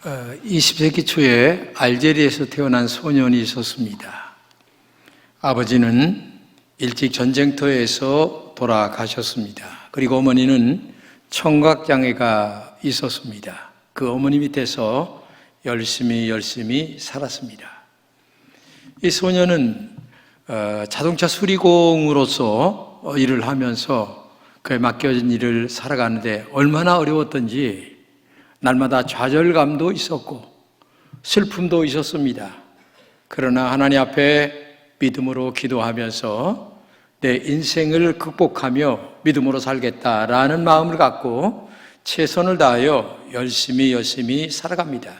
20세기 초에 알제리에서 태어난 소년이 있었습니다. 아버지는 일찍 전쟁터에서 돌아가셨습니다. 그리고 어머니는 청각장애가 있었습니다. 그 어머니 밑에서 열심히 살았습니다. 이 소년은 자동차 수리공으로서 일을 하면서 그에 맡겨진 일을 살아가는데 얼마나 어려웠던지 날마다 좌절감도 있었고 슬픔도 있었습니다. 그러나 하나님 앞에 믿음으로 기도하면서 내 인생을 극복하며 믿음으로 살겠다라는 마음을 갖고 최선을 다하여 열심히 살아갑니다.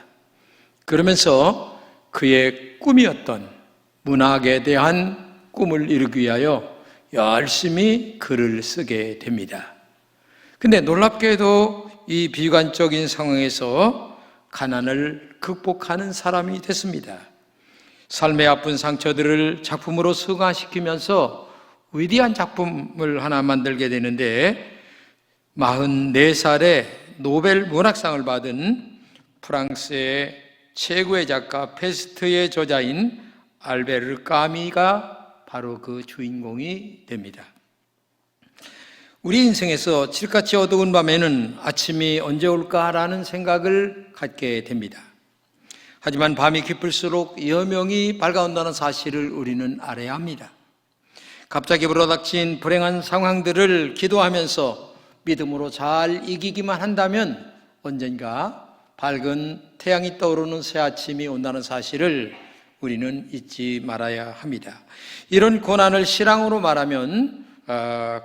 그러면서 그의 꿈이었던 문학에 대한 꿈을 이루기 위하여 열심히 글을 쓰게 됩니다. 근데 놀랍게도 이 비관적인 상황에서 가난을 극복하는 사람이 됐습니다. 삶의 아픈 상처들을 작품으로 승화시키면서 위대한 작품을 하나 만들게 되는데 44살에 노벨 문학상을 받은 프랑스의 최고의 작가 페스트의 저자인 알베르 까미가 바로 그 주인공이 됩니다. 우리 인생에서 칠같이 어두운 밤에는 아침이 언제 올까라는 생각을 갖게 됩니다. 하지만 밤이 깊을수록 여명이 밝아온다는 사실을 우리는 알아야 합니다. 갑자기 불어닥친 불행한 상황들을 기도하면서 믿음으로 잘 이기기만 한다면 언젠가 밝은 태양이 떠오르는 새 아침이 온다는 사실을 우리는 잊지 말아야 합니다. 이런 고난을 실황으로 말하면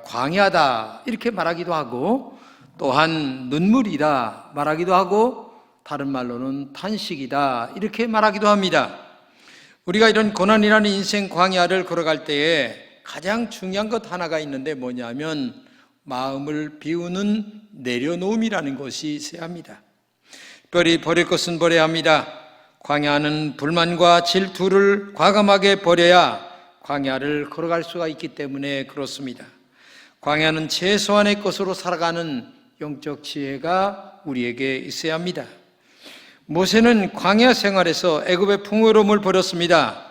광야다 이렇게 말하기도 하고 또한 눈물이다 말하기도 하고 다른 말로는 탄식이다 이렇게 말하기도 합니다. 우리가 이런 고난이라는 인생 광야를 걸어갈 때에 가장 중요한 것 하나가 있는데 뭐냐면 마음을 비우는 내려놓음이라는 것이 있어야 합니다. 특별히 버릴 것은 버려야 합니다. 광야는 불만과 질투를 과감하게 버려야 광야를 걸어갈 수가 있기 때문에 그렇습니다. 광야는 최소한의 것으로 살아가는 영적 지혜가 우리에게 있어야 합니다. 모세는 광야 생활에서 애굽의 풍요로움을 버렸습니다.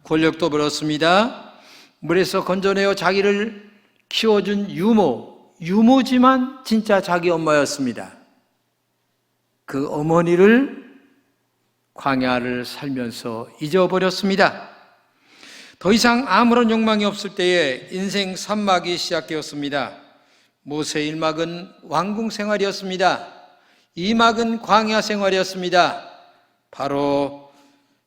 권력도 버렸습니다. 물에서 건져내어 자기를 키워준 유모지만 진짜 자기 엄마였습니다. 그 어머니를 광야를 살면서 잊어버렸습니다. 더 이상 아무런 욕망이 없을 때에 인생 3막이 시작되었습니다. 모세의 1막은 왕궁 생활이었습니다. 2막은 광야 생활이었습니다. 바로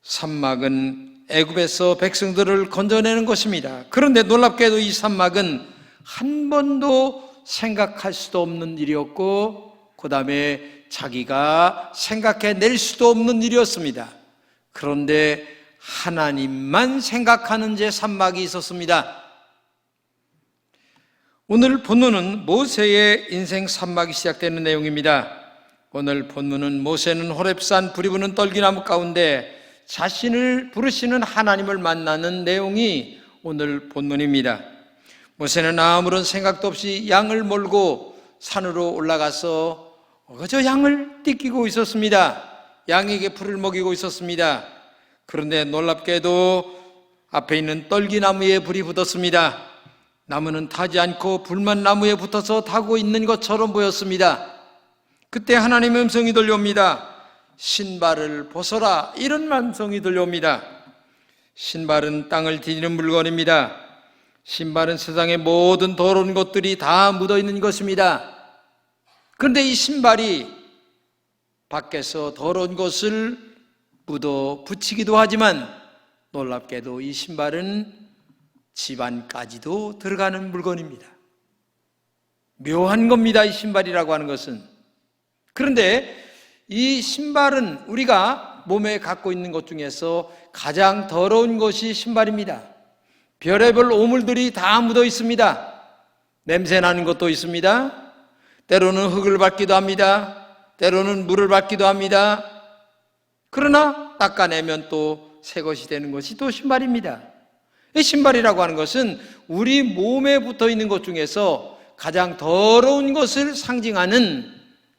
3막은 애굽에서 백성들을 건져내는 것입니다. 그런데 놀랍게도 이 3막은 한 번도 생각할 수도 없는 일이었고 그 다음에 자기가 생각해낼 수도 없는 일이었습니다. 그런데 하나님만 생각하는 제3막이 있었습니다. 오늘 본문은 모세의 인생 3막이 시작되는 내용입니다. 오늘 본문은 모세는 호렙산 불이 부는 떨기나무 가운데 자신을 부르시는 하나님을 만나는 내용이 오늘 본문입니다. 모세는 아무런 생각도 없이 양을 몰고 산으로 올라가서 그저 양을 띠끼고 있었습니다. 양에게 풀을 먹이고 있었습니다. 그런데 놀랍게도 앞에 있는 떨기나무에 불이 붙었습니다. 나무는 타지 않고 불만 나무에 붙어서 타고 있는 것처럼 보였습니다. 그때 하나님의 음성이 들려옵니다. 신발을 벗어라 이런 음성이 들려옵니다. 신발은 땅을 디디는 물건입니다. 신발은 세상의 모든 더러운 것들이 다 묻어있는 것입니다. 그런데 이 신발이 밖에서 더러운 것을 묻어 붙이기도 하지만 놀랍게도 이 신발은 집안까지도 들어가는 물건입니다. 묘한 겁니다. 이 신발이라고 하는 것은. 그런데 이 신발은 우리가 몸에 갖고 있는 것 중에서 가장 더러운 것이 신발입니다. 별의별 오물들이 다 묻어 있습니다. 냄새 나는 것도 있습니다. 때로는 흙을 밟기도 합니다. 때로는 물을 밟기도 합니다. 그러나 닦아내면 또 새 것이 되는 것이 또 신발입니다. 이 신발이라고 하는 것은 우리 몸에 붙어 있는 것 중에서 가장 더러운 것을 상징하는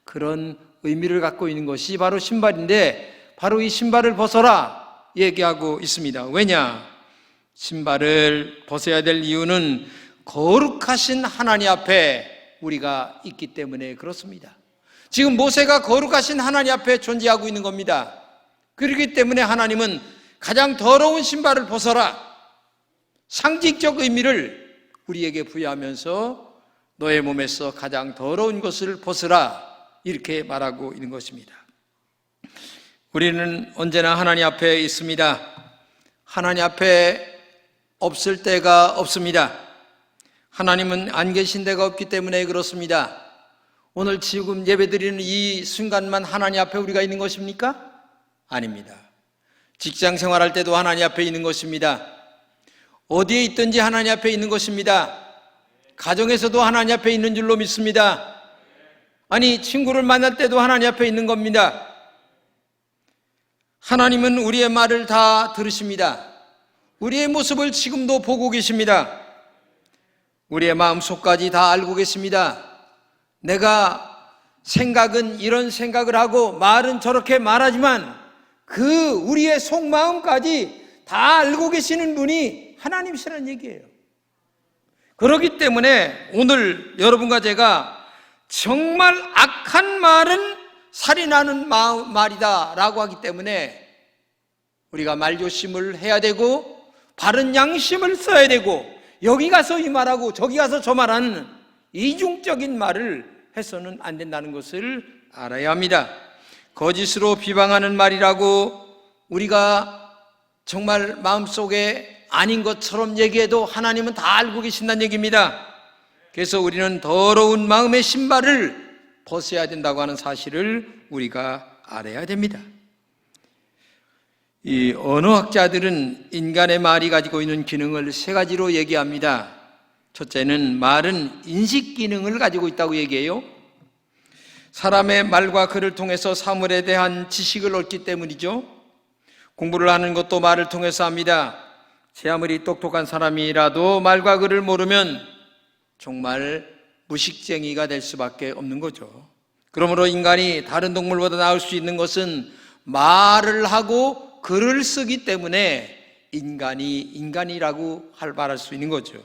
그런 의미를 갖고 있는 것이 바로 신발인데 바로 이 신발을 벗어라 얘기하고 있습니다. 왜냐? 신발을 벗어야 될 이유는 거룩하신 하나님 앞에 우리가 있기 때문에 그렇습니다. 지금 모세가 거룩하신 하나님 앞에 존재하고 있는 겁니다. 그렇기 때문에 하나님은 가장 더러운 신발을 벗어라, 상징적 의미를 우리에게 부여하면서 너의 몸에서 가장 더러운 것을 벗으라 이렇게 말하고 있는 것입니다. 우리는 언제나 하나님 앞에 있습니다. 하나님 앞에 없을 때가 없습니다. 하나님은 안 계신 데가 없기 때문에 그렇습니다. 오늘 지금 예배드리는 이 순간만 하나님 앞에 우리가 있는 것입니까? 아닙니다. 직장 생활할 때도 하나님 앞에 있는 것입니다. 어디에 있든지 하나님 앞에 있는 것입니다. 가정에서도 하나님 앞에 있는 줄로 믿습니다. 아니, 친구를 만날 때도 하나님 앞에 있는 겁니다. 하나님은 우리의 말을 다 들으십니다. 우리의 모습을 지금도 보고 계십니다. 우리의 마음속까지 다 알고 계십니다. 내가 생각은 이런 생각을 하고 말은 저렇게 말하지만 그 우리의 속마음까지 다 알고 계시는 분이 하나님이시라는 얘기예요. 그렇기 때문에 오늘 여러분과 제가 정말 악한 말은 살인하는 말이다 라고 하기 때문에 우리가 말조심을 해야 되고 바른 양심을 써야 되고 여기 가서 이 말하고 저기 가서 저 말하는 이중적인 말을 해서는 안 된다는 것을 알아야 합니다. 거짓으로 비방하는 말이라고 우리가 정말 마음속에 아닌 것처럼 얘기해도 하나님은 다 알고 계신다는 얘기입니다. 그래서 우리는 더러운 마음의 신발을 벗어야 된다고 하는 사실을 우리가 알아야 됩니다. 이 언어학자들은 인간의 말이 가지고 있는 기능을 세 가지로 얘기합니다. 첫째는 말은 인식 기능을 가지고 있다고 얘기해요. 사람의 말과 글을 통해서 사물에 대한 지식을 얻기 때문이죠. 공부를 하는 것도 말을 통해서 합니다. 제 아무리 똑똑한 사람이라도 말과 글을 모르면 정말 무식쟁이가 될 수밖에 없는 거죠. 그러므로 인간이 다른 동물보다 나을 수 있는 것은 말을 하고 글을 쓰기 때문에 인간이 인간이라고 말할 수 있는 거죠.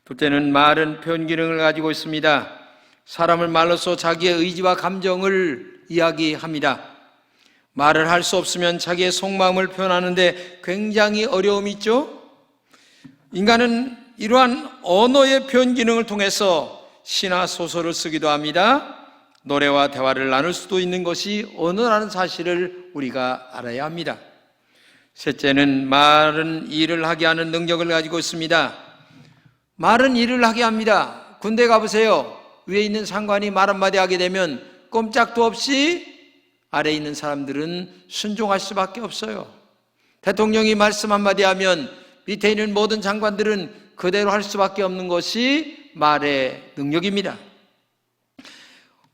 둘째는 말은 표현 기능을 가지고 있습니다. 사람을 말로써 자기의 의지와 감정을 이야기합니다. 말을 할 수 없으면 자기의 속마음을 표현하는데 굉장히 어려움이 있죠. 인간은 이러한 언어의 표현 기능을 통해서 시나 소설을 쓰기도 합니다. 노래와 대화를 나눌 수도 있는 것이 언어라는 사실을 우리가 알아야 합니다. 셋째는 말은 일을 하게 하는 능력을 가지고 있습니다. 말은 일을 하게 합니다. 군대 가보세요. 위에 있는 상관이 말 한마디 하게 되면 꼼짝도 없이 아래에 있는 사람들은 순종할 수밖에 없어요. 대통령이 말씀 한마디 하면 밑에 있는 모든 장관들은 그대로 할 수밖에 없는 것이 말의 능력입니다.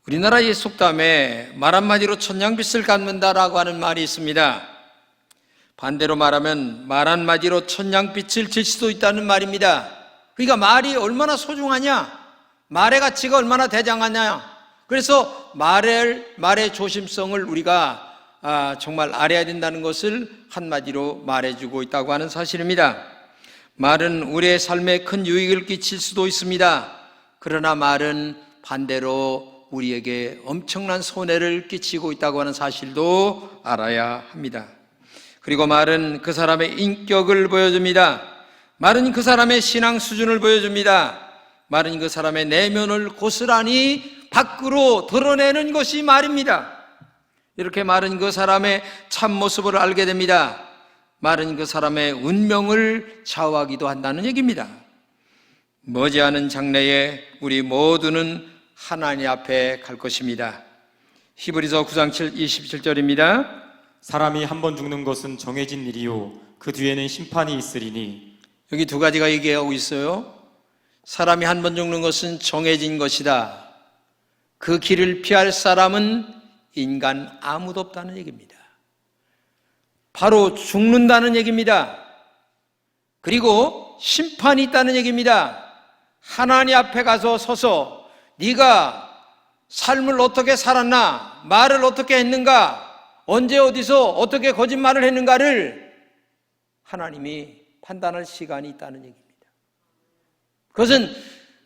우리나라의 속담에 말 한마디로 천냥빚을 갚는다라고 하는 말이 있습니다. 반대로 말하면 말 한마디로 천냥빚을 질 수도 있다는 말입니다. 그러니까 말이 얼마나 소중하냐, 말의 가치가 얼마나 대장하냐. 그래서 말의 조심성을 우리가 정말 알아야 된다는 것을 한마디로 말해주고 있다고 하는 사실입니다. 말은 우리의 삶에 큰 유익을 끼칠 수도 있습니다. 그러나 말은 반대로 우리에게 엄청난 손해를 끼치고 있다고 하는 사실도 알아야 합니다. 그리고 말은 그 사람의 인격을 보여줍니다. 말은 그 사람의 신앙 수준을 보여줍니다. 말은 그 사람의 내면을 고스란히 밖으로 드러내는 것이 말입니다. 이렇게 말은 그 사람의 참모습을 알게 됩니다. 말은 그 사람의 운명을 좌우하기도 한다는 얘기입니다. 머지않은 장래에 우리 모두는 하나님 앞에 갈 것입니다. 히브리서 9장 27절입니다. 사람이 한 번 죽는 것은 정해진 일이요 그 뒤에는 심판이 있으리니. 여기 두 가지가 얘기하고 있어요. 사람이 한 번 죽는 것은 정해진 것이다. 그 길을 피할 사람은 인간 아무도 없다는 얘기입니다. 바로 죽는다는 얘기입니다. 그리고 심판이 있다는 얘기입니다. 하나님 앞에 가서 서서 네가 삶을 어떻게 살았나, 말을 어떻게 했는가, 언제 어디서 어떻게 거짓말을 했는가를 하나님이 판단할 시간이 있다는 얘기입니다. 그것은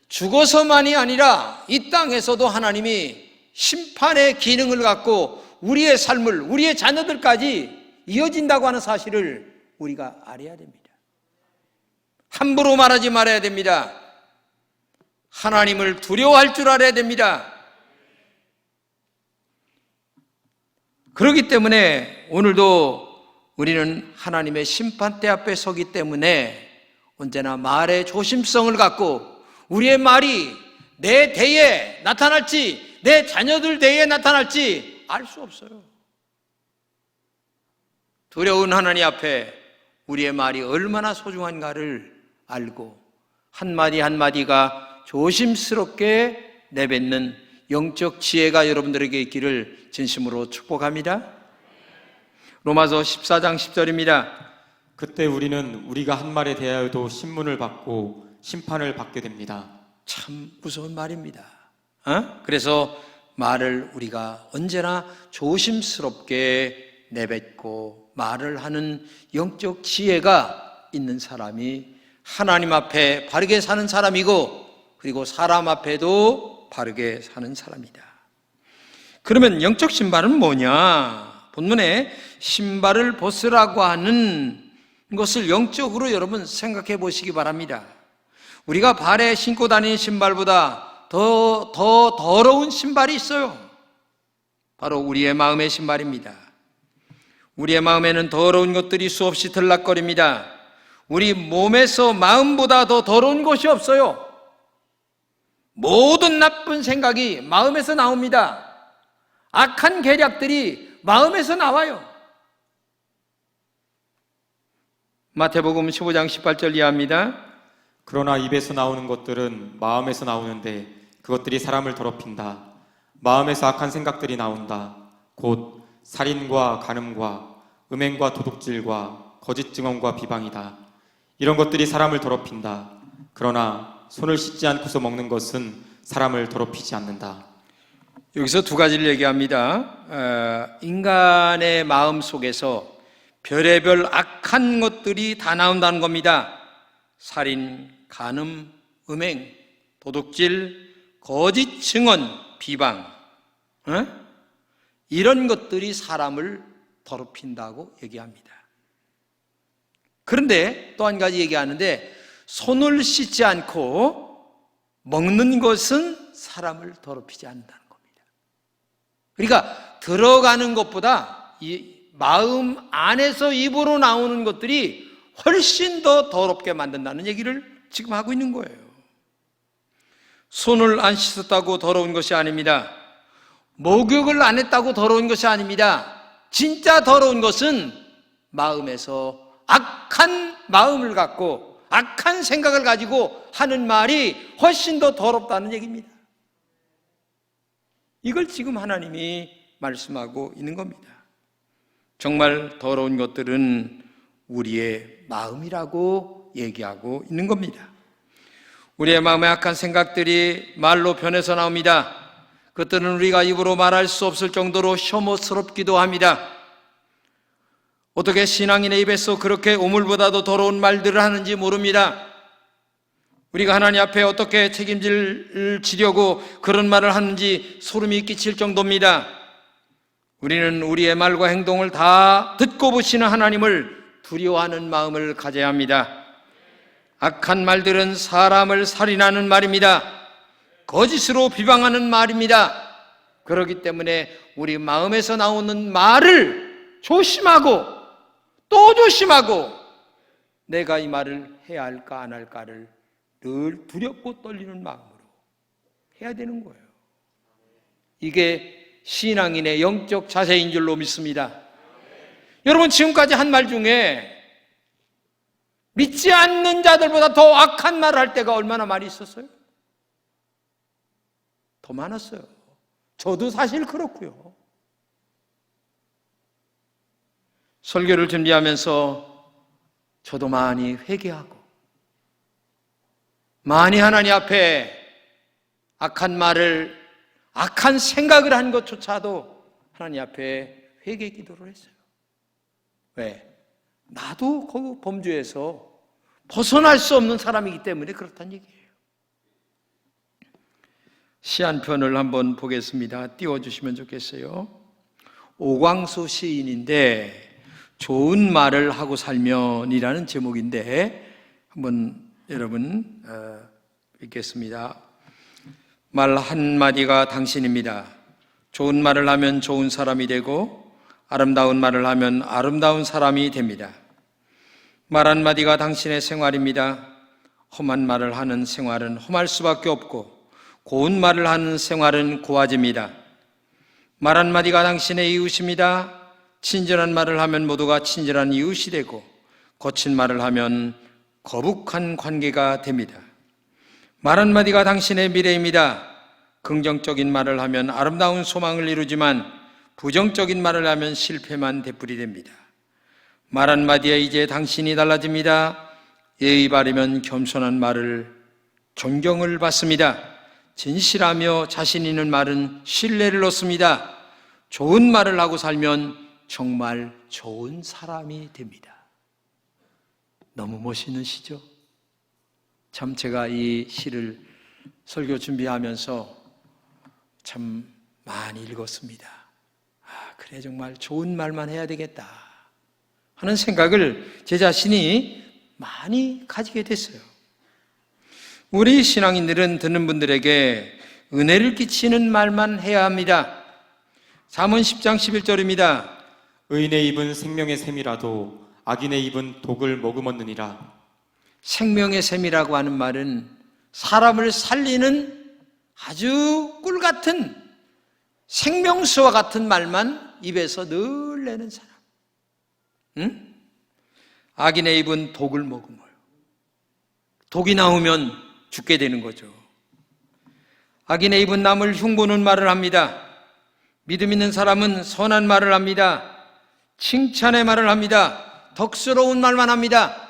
죽어서만이 아니라 이 땅에서도 하나님이 심판의 기능을 갖고 우리의 삶을, 우리의 자녀들까지 이어진다고 하는 사실을 우리가 알아야 됩니다. 함부로 말하지 말아야 됩니다. 하나님을 두려워할 줄 알아야 됩니다. 그렇기 때문에 오늘도 우리는 하나님의 심판대 앞에 서기 때문에 언제나 말의 조심성을 갖고 우리의 말이 내 대에 나타날지 내 자녀들 대에 나타날지 알 수 없어요. 두려운 하나님 앞에 우리의 말이 얼마나 소중한가를 알고 한마디 한마디가 조심스럽게 내뱉는 영적 지혜가 여러분들에게 있기를 진심으로 축복합니다. 로마서 14장 10절입니다. 그때 우리는 우리가 한 말에 대하여도 신문을 받고 심판을 받게 됩니다. 참 무서운 말입니다. 그래서 말을 우리가 언제나 조심스럽게 내뱉고 말을 하는 영적 지혜가 있는 사람이 하나님 앞에 바르게 사는 사람이고 그리고 사람 앞에도 바르게 사는 사람이다. 그러면 영적 신발은 뭐냐? 본문에 신발을 벗으라고 하는 것을 영적으로 여러분 생각해 보시기 바랍니다. 우리가 발에 신고 다니는 신발보다 더 더러운 신발이 있어요. 바로 우리의 마음의 신발입니다. 우리의 마음에는 더러운 것들이 수없이 들락거립니다. 우리 몸에서 마음보다 더 더러운 것이 없어요. 모든 나쁜 생각이 마음에서 나옵니다. 악한 계략들이 마음에서 나와요. 마태복음 15장 18절 이하입니다. 그러나 입에서 나오는 것들은 마음에서 나오는데 그것들이 사람을 더럽힌다. 마음에서 악한 생각들이 나온다. 곧 살인과 간음과 음행과 도둑질과 거짓 증언과 비방이다. 이런 것들이 사람을 더럽힌다. 그러나 손을 씻지 않고서 먹는 것은 사람을 더럽히지 않는다. 여기서 두 가지를 얘기합니다. 인간의 마음 속에서 별의별 악한 것들이 다 나온다는 겁니다. 살인, 간음, 음행, 도둑질, 거짓 증언, 비방, 이런 것들이 사람을 더럽힌다고 얘기합니다. 그런데 또 한 가지 얘기하는데 손을 씻지 않고 먹는 것은 사람을 더럽히지 않는다는 겁니다. 그러니까 들어가는 것보다 이 마음 안에서 입으로 나오는 것들이 훨씬 더 더럽게 만든다는 얘기를 지금 하고 있는 거예요. 손을 안 씻었다고 더러운 것이 아닙니다. 목욕을 안 했다고 더러운 것이 아닙니다. 진짜 더러운 것은 마음에서 악한 마음을 갖고 악한 생각을 가지고 하는 말이 훨씬 더 더럽다는 얘기입니다. 이걸 지금 하나님이 말씀하고 있는 겁니다. 정말 더러운 것들은 우리의 마음이라고 얘기하고 있는 겁니다. 우리의 마음에 악한 생각들이 말로 변해서 나옵니다. 그것들은 우리가 입으로 말할 수 없을 정도로 혐오스럽기도 합니다. 어떻게 신앙인의 입에서 그렇게 오물보다도 더러운 말들을 하는지 모릅니다. 우리가 하나님 앞에 어떻게 책임지려고 그런 말을 하는지 소름이 끼칠 정도입니다. 우리는 우리의 말과 행동을 다 듣고 보시는 하나님을 두려워하는 마음을 가져야 합니다. 악한 말들은 사람을 살인하는 말입니다. 거짓으로 비방하는 말입니다. 그렇기 때문에 우리 마음에서 나오는 말을 조심하고 또 조심하고 내가 이 말을 해야 할까 안 할까를 늘 두렵고 떨리는 마음으로 해야 되는 거예요. 이게 신앙인의 영적 자세인 줄로 믿습니다. 여러분 지금까지 한 말 중에 믿지 않는 자들보다 더 악한 말을 할 때가 얼마나 많이 있었어요? 더 많았어요. 저도 사실 그렇고요. 설교를 준비하면서 저도 많이 회개하고 많이 하나님 앞에 악한 말을 악한 생각을 한 것조차도 하나님 앞에 회개 기도를 했어요. 왜? 나도 그 범죄에서 벗어날 수 없는 사람이기 때문에 그렇다는 얘기예요. 시 한 편을 한번 보겠습니다. 띄워주시면 좋겠어요. 오광수 시인인데 좋은 말을 하고 살면이라는 제목인데 한번 여러분 읽겠습니다. 말 한마디가 당신입니다. 좋은 말을 하면 좋은 사람이 되고 아름다운 말을 하면 아름다운 사람이 됩니다. 말 한마디가 당신의 생활입니다. 험한 말을 하는 생활은 험할 수밖에 없고 고운 말을 하는 생활은 고와집니다. 말 한마디가 당신의 이웃입니다. 친절한 말을 하면 모두가 친절한 이웃이 되고 거친 말을 하면 거북한 관계가 됩니다. 말 한마디가 당신의 미래입니다. 긍정적인 말을 하면 아름다운 소망을 이루지만 부정적인 말을 하면 실패만 되풀이 됩니다. 말 한마디에 이제 당신이 달라집니다. 예의 바르면 겸손한 말을 존경을 받습니다. 진실하며 자신 있는 말은 신뢰를 얻습니다. 좋은 말을 하고 살면 정말 좋은 사람이 됩니다. 너무 멋있는 시죠? 참 제가 이 시를 설교 준비하면서 참 많이 읽었습니다. 그래 정말 좋은 말만 해야 되겠다 하는 생각을 제 자신이 많이 가지게 됐어요. 우리 신앙인들은 듣는 분들에게 은혜를 끼치는 말만 해야 합니다. 잠언 10장 11절입니다. 의인의 입은 생명의 샘이라도 악인의 입은 독을 머금었느니라. 생명의 샘이라고 하는 말은 사람을 살리는 아주 꿀 같은 생명수와 같은 말만 입에서 늘 내는 사람. 응? 악인의 입은 독을 머금어요. 독이 나오면 죽게 되는 거죠. 악인의 입은 남을 흉보는 말을 합니다. 믿음 있는 사람은 선한 말을 합니다. 칭찬의 말을 합니다. 덕스러운 말만 합니다.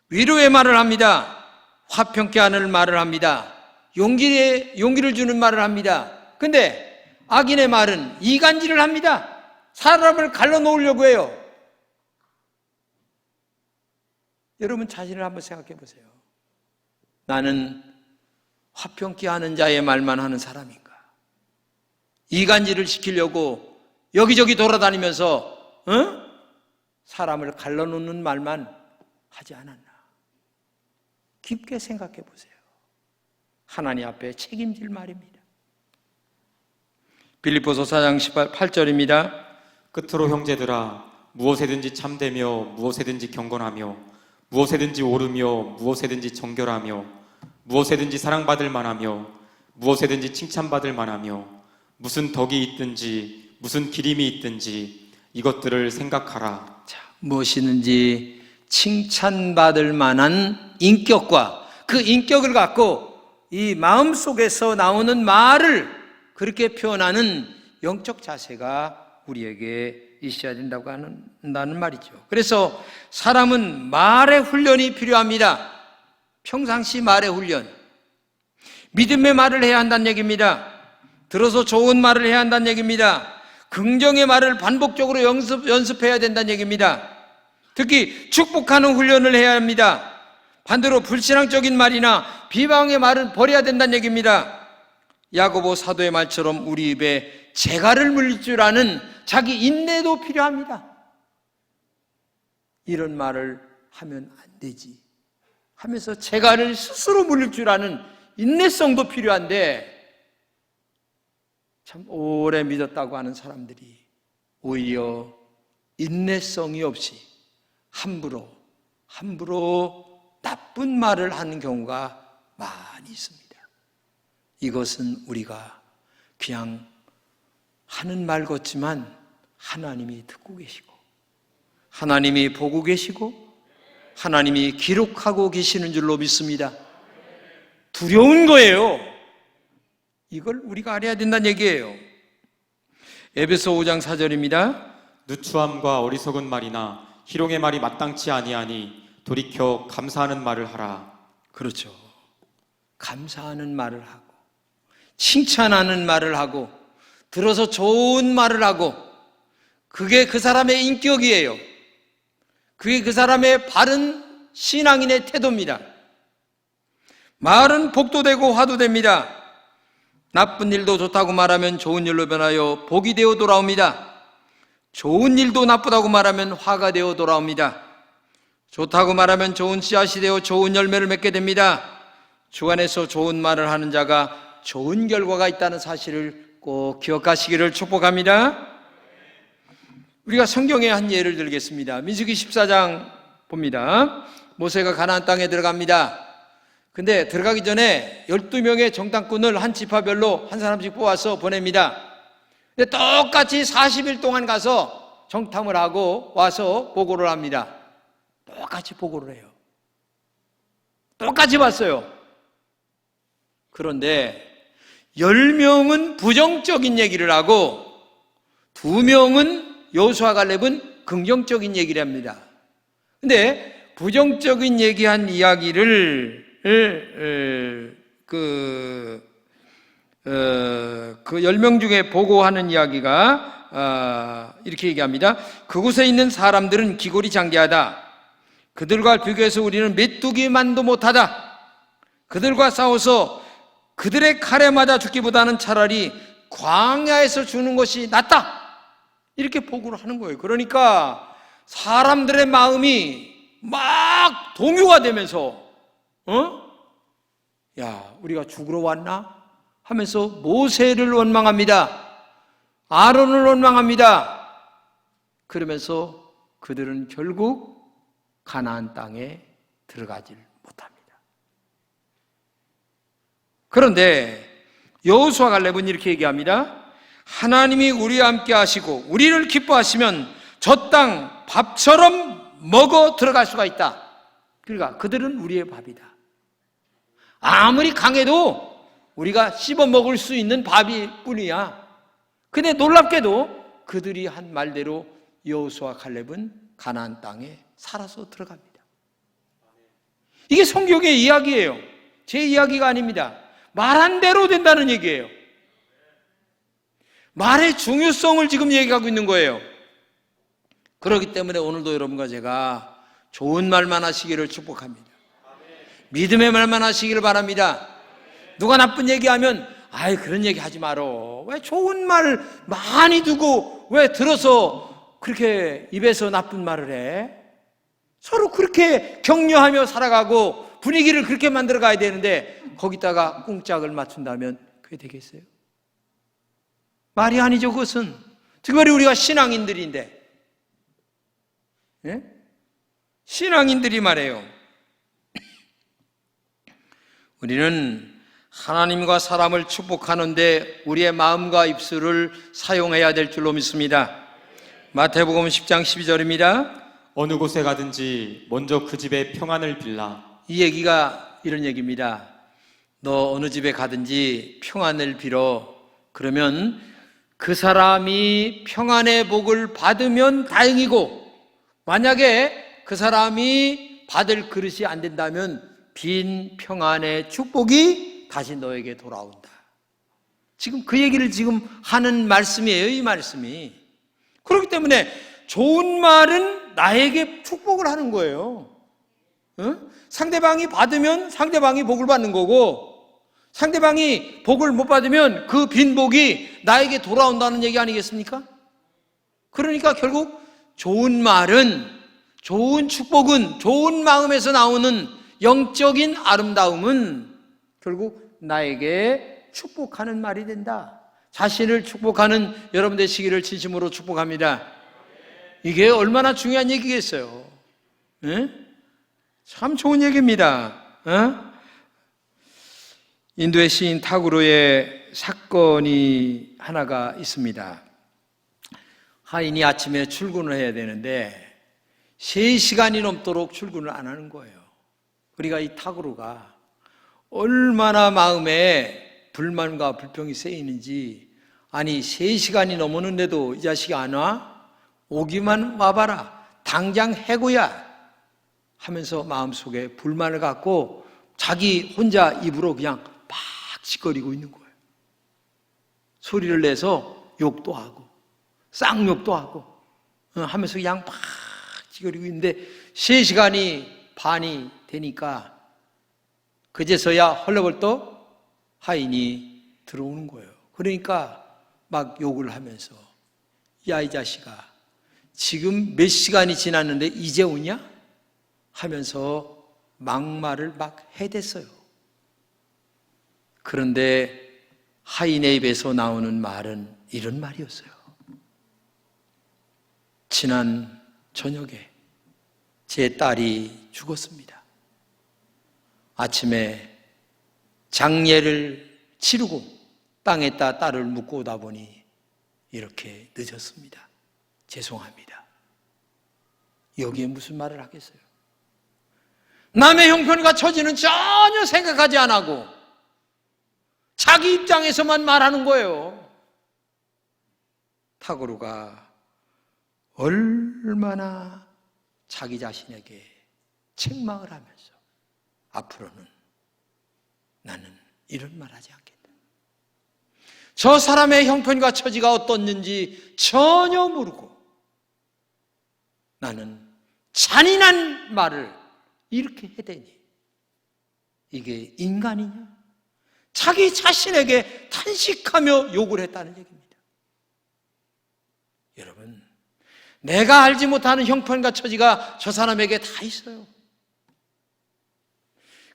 위로의 말을 합니다. 화평케 하는 말을 합니다. 용기를 주는 말을 합니다. 근데 악인의 말은 이간질을 합니다. 사람을 갈라놓으려고 해요. 여러분 자신을 한번 생각해 보세요. 나는 화평케 하는 자의 말만 하는 사람인가? 이간질을 시키려고 여기저기 돌아다니면서 사람을 갈라놓는 말만 하지 않았나? 깊게 생각해 보세요. 하나님 앞에 책임질 말입니다. 빌립보서 4장 18절입니다. 끝으로 형제들아 무엇에든지 참되며 무엇에든지 경건하며 무엇에든지 오르며 무엇에든지 정결하며 무엇에든지 사랑받을 만하며 무엇에든지 칭찬받을 만하며 무슨 덕이 있든지 무슨 기림이 있든지 이것들을 생각하라. 자, 무엇이든지 칭찬받을 만한 인격과 그 인격을 갖고 이 마음속에서 나오는 말을 그렇게 표현하는 영적 자세가 우리에게 있어야 된다고 한다는 말이죠. 그래서 사람은 말의 훈련이 필요합니다. 평상시 말의 훈련. 믿음의 말을 해야 한다는 얘기입니다. 들어서 좋은 말을 해야 한다는 얘기입니다. 긍정의 말을 반복적으로 연습해야 된다는 얘기입니다. 특히 축복하는 훈련을 해야 합니다. 반대로 불신앙적인 말이나 비방의 말은 버려야 된다는 얘기입니다. 야고보 사도의 말처럼 우리 입에 재갈을 물릴 줄 아는 자기 인내도 필요합니다. 이런 말을 하면 안 되지 하면서 재갈을 스스로 물릴 줄 아는 인내성도 필요한데 참 오래 믿었다고 하는 사람들이 오히려 인내성이 없이 함부로 나쁜 말을 하는 경우가 많이 있습니다. 이것은 우리가 그냥 하는 말 같지만 하나님이 듣고 계시고 하나님이 보고 계시고 하나님이 기록하고 계시는 줄로 믿습니다. 두려운 거예요. 이걸 우리가 알아야 된다는 얘기예요. 에베소 5장 4절입니다. 누추함과 어리석은 말이나 희롱의 말이 마땅치 아니하니 돌이켜 감사하는 말을 하라. 그렇죠. 감사하는 말을 하고 칭찬하는 말을 하고 들어서 좋은 말을 하고 그게 그 사람의 인격이에요. 그게 그 사람의 바른 신앙인의 태도입니다. 말은 복도 되고 화도 됩니다. 나쁜 일도 좋다고 말하면 좋은 일로 변하여 복이 되어 돌아옵니다. 좋은 일도 나쁘다고 말하면 화가 되어 돌아옵니다. 좋다고 말하면 좋은 씨앗이 되어 좋은 열매를 맺게 됩니다. 주관에서 좋은 말을 하는 자가 좋은 결과가 있다는 사실을 꼭 기억하시기를 축복합니다. 우리가 성경의 한 예를 들겠습니다. 민수기 14장 봅니다. 모세가 가나안 땅에 들어갑니다. 근데 들어가기 전에 12명의 정탐꾼을 한 지파별로 한 사람씩 뽑아서 보냅니다. 근데 똑같이 40일 동안 가서 정탐을 하고 와서 보고를 합니다. 똑같이 보고를 해요. 똑같이 봤어요. 그런데 10명은 부정적인 얘기를 하고 2명은 여호수아 갈렙은 긍정적인 얘기를 합니다. 근데 부정적인 얘기한 이야기를 그 10명 중에 보고하는 이야기가 이렇게 얘기합니다. 그곳에 있는 사람들은 기골이 장대하다. 그들과 비교해서 우리는 메뚜기만도 못하다. 그들과 싸워서 그들의 칼에 맞아 죽기보다는 차라리 광야에서 죽는 것이 낫다. 이렇게 보고를 하는 거예요. 그러니까 사람들의 마음이 막 동요가 되면서 야, 우리가 죽으러 왔나? 하면서 모세를 원망합니다. 아론을 원망합니다. 그러면서 그들은 결국 가나안 땅에 들어가질 못합니다. 그런데 여호수아 갈렙은 이렇게 얘기합니다. 하나님이 우리와 함께 하시고 우리를 기뻐하시면 저 땅 밥처럼 먹어 들어갈 수가 있다. 그러니까 그들은 우리의 밥이다. 아무리 강해도 우리가 씹어 먹을 수 있는 밥일 뿐이야. 근데 놀랍게도 그들이 한 말대로 여호수아 갈렙은 가나안 땅에 살아서 들어갑니다. 이게 성경의 이야기예요. 제 이야기가 아닙니다. 말한 대로 된다는 얘기예요. 말의 중요성을 지금 얘기하고 있는 거예요. 그렇기 때문에 오늘도 여러분과 제가 좋은 말만 하시기를 축복합니다. 믿음의 말만 하시기를 바랍니다. 누가 나쁜 얘기하면 아이 그런 얘기 하지 말어. 왜 좋은 말 많이 두고 왜 들어서 그렇게 입에서 나쁜 말을 해? 서로 그렇게 격려하며 살아가고 분위기를 그렇게 만들어 가야 되는데 거기다가 꿍짝을 맞춘다면 그게 되겠어요? 말이 아니죠. 그것은 특별히 우리가 신앙인들인데 예? 신앙인들이 말해요. 우리는 하나님과 사람을 축복하는데 우리의 마음과 입술을 사용해야 될 줄로 믿습니다. 마태복음 10장 12절입니다. 어느 곳에 가든지 먼저 그 집에 평안을 빌라. 이 얘기가 이런 얘기입니다. 너 어느 집에 가든지 평안을 빌어. 그러면 그 사람이 평안의 복을 받으면 다행이고 만약에 그 사람이 받을 그릇이 안 된다면 빈 평안의 축복이 다시 너에게 돌아온다. 지금 그 얘기를 지금 하는 말씀이에요. 이 말씀이. 그렇기 때문에 좋은 말은 나에게 축복을 하는 거예요. 상대방이 받으면 상대방이 복을 받는 거고 상대방이 복을 못 받으면 그 빈 복이 나에게 돌아온다는 얘기 아니겠습니까? 그러니까 결국 좋은 말은, 좋은 축복은, 좋은 마음에서 나오는 영적인 아름다움은 결국 나에게 축복하는 말이 된다. 자신을 축복하는 여러분 되시기를 진심으로 축복합니다. 이게 얼마나 중요한 얘기겠어요. 네? 참 좋은 얘기입니다. 인도의 시인 타구로의 사건이 하나가 있습니다. 하인이 아침에 출근을 해야 되는데 3시간이 넘도록 출근을 안 하는 거예요. 우리가 이 타구로가 얼마나 마음에 불만과 불평이 쌓이는지, 아니 3시간이 넘었는데도 이 자식이 안 와? 오기만 와봐라. 당장 해고야. 하면서 마음속에 불만을 갖고 자기 혼자 입으로 그냥 막 짓거리고 있는 거예요. 소리를 내서 욕도 하고 쌍욕도 하고 하면서 그냥 막 찌그리고 있는데 3시간이 반이 되니까 그제서야 헐레벌떡 하인이 들어오는 거예요. 그러니까 막 욕을 하면서 야, 이 자식아, 지금 몇 시간이 지났는데 이제 오냐? 하면서 막말을 막 해댔어요. 그런데 하인의 입에서 나오는 말은 이런 말이었어요. 지난 저녁에 제 딸이 죽었습니다. 아침에 장례를 치르고 땅에다 딸을 묻고 오다 보니 이렇게 늦었습니다. 죄송합니다. 여기에 무슨 말을 하겠어요? 남의 형편과 처지는 전혀 생각하지 안 하고 자기 입장에서만 말하는 거예요. 타고루가 얼마나 자기 자신에게 책망을 하면서 앞으로는 나는 이런 말 하지 않겠다. 저 사람의 형편과 처지가 어떻는지 전혀 모르고 나는 잔인한 말을 이렇게 해대니 이게 인간이냐? 자기 자신에게 탄식하며 욕을 했다는 얘기입니다. 여러분, 내가 알지 못하는 형편과 처지가 저 사람에게 다 있어요.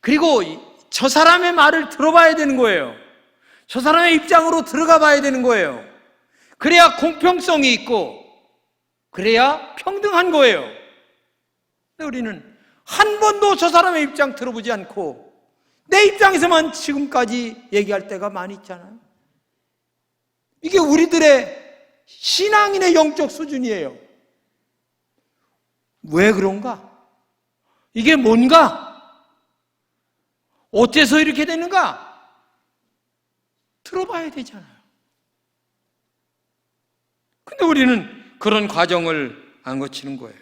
그리고 저 사람의 말을 들어봐야 되는 거예요. 저 사람의 입장으로 들어가 봐야 되는 거예요. 그래야 공평성이 있고 그래야 평등한 거예요. 근데 우리는 한 번도 저 사람의 입장 들어보지 않고 내 입장에서만 지금까지 얘기할 때가 많이 있잖아요. 이게 우리들의 신앙인의 영적 수준이에요. 왜 그런가? 이게 뭔가? 어째서 이렇게 되는가? 들어봐야 되잖아요. 근데 우리는 그런 과정을 안 거치는 거예요.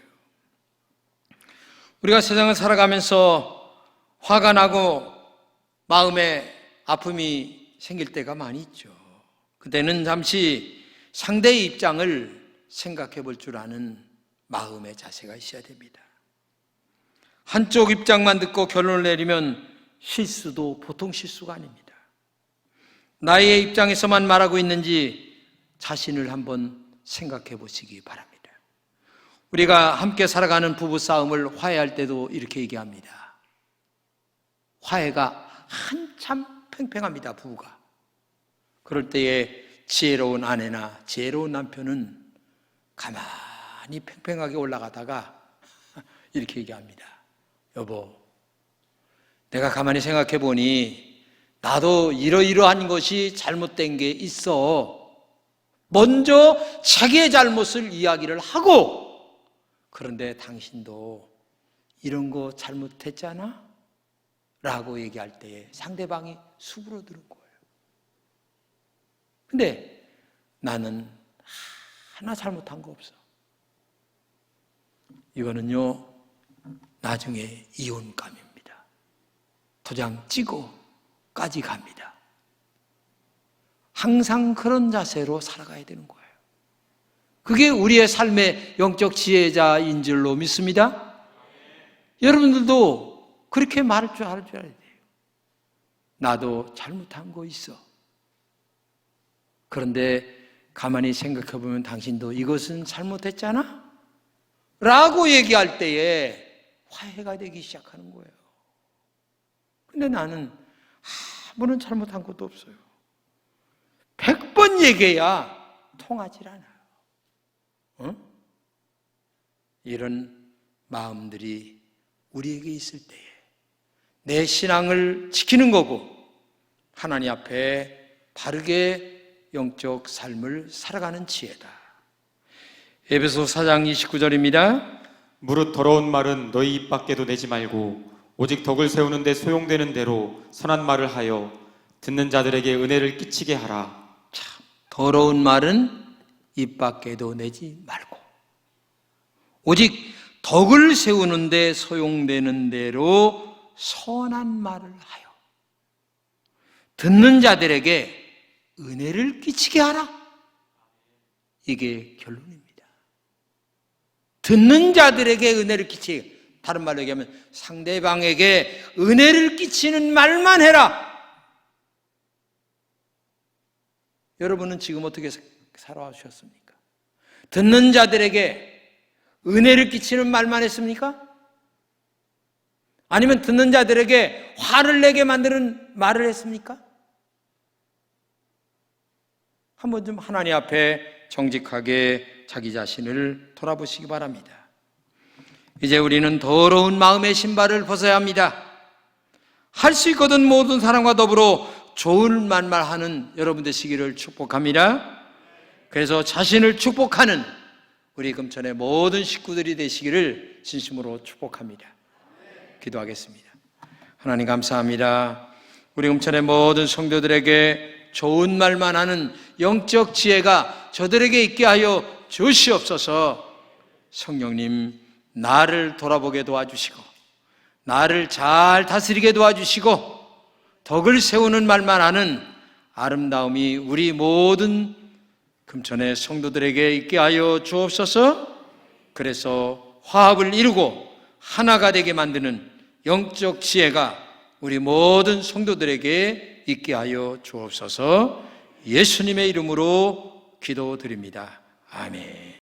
우리가 세상을 살아가면서 화가 나고 마음에 아픔이 생길 때가 많이 있죠. 그때는 잠시 상대의 입장을 생각해 볼 줄 아는 마음의 자세가 있어야 됩니다. 한쪽 입장만 듣고 결론을 내리면 실수도 보통 실수가 아닙니다. 나의 입장에서만 말하고 있는지 자신을 한번 생각해 보시기 바랍니다. 우리가 함께 살아가는 부부싸움을 화해할 때도 이렇게 얘기합니다. 화해가 한참 팽팽합니다, 부부가. 그럴 때에 지혜로운 아내나 지혜로운 남편은 가만히 팽팽하게 올라가다가 이렇게 얘기합니다. 여보, 내가 가만히 생각해 보니 나도 이러이러한 것이 잘못된 게 있어. 먼저 자기의 잘못을 이야기를 하고, 그런데 당신도 이런 거 잘못했잖아? 라고 얘기할 때에 상대방이 수그러드는 거예요. 근데 나는 하나 잘못한 거 없어. 이거는요, 나중에 이혼감입니다. 도장 찍어까지 갑니다. 항상 그런 자세로 살아가야 되는 거예요. 그게 우리의 삶의 영적 지혜자인 줄로 믿습니다. 여러분들도 그렇게 말할 줄 알아야 돼요. 나도 잘못한 거 있어. 그런데 가만히 생각해 보면 당신도 이것은 잘못했잖아? 라고 얘기할 때에 화해가 되기 시작하는 거예요. 근데 나는 아무런 잘못한 것도 없어요. 100번 얘기해야 통하질 않아요. 이런 마음들이 우리에게 있을 때에 내 신앙을 지키는 거고 하나님 앞에 바르게 영적 삶을 살아가는 지혜다. 에베소 4장 29절입니다. 무릇 더러운 말은 너희 입 밖에도 내지 말고 오직 덕을 세우는 데 소용되는 대로 선한 말을 하여 듣는 자들에게 은혜를 끼치게 하라. 참, 더러운 말은 입 밖에도 내지 말고 오직 덕을 세우는 데 소용되는 대로 선한 말을 하여 듣는 자들에게 은혜를 끼치게 하라. 이게 결론입니다. 듣는 자들에게 은혜를 끼치게, 다른 말로 얘기하면 상대방에게 은혜를 끼치는 말만 해라. 여러분은 지금 어떻게 살아오셨습니까? 듣는 자들에게 은혜를 끼치는 말만 했습니까? 아니면 듣는 자들에게 화를 내게 만드는 말을 했습니까? 한번 좀 하나님 앞에 정직하게 자기 자신을 돌아보시기 바랍니다. 이제 우리는 더러운 마음의 신발을 벗어야 합니다. 할 수 있거든 모든 사람과 더불어 좋은 말만 하는 여러분 되시기를 축복합니다. 그래서 자신을 축복하는 우리 금천의 모든 식구들이 되시기를 진심으로 축복합니다. 기도하겠습니다. 하나님 감사합니다. 우리 금천의 모든 성도들에게 좋은 말만 하는 영적 지혜가 저들에게 있게 하여 주시옵소서. 성령님, 나를 돌아보게 도와주시고 나를 잘 다스리게 도와주시고 덕을 세우는 말만 하는 아름다움이 우리 모든 금천의 성도들에게 있게 하여 주옵소서. 그래서 화합을 이루고 하나가 되게 만드는 영적 지혜가 우리 모든 성도들에게 있게 하여 주옵소서. 예수님의 이름으로 기도드립니다. 아멘.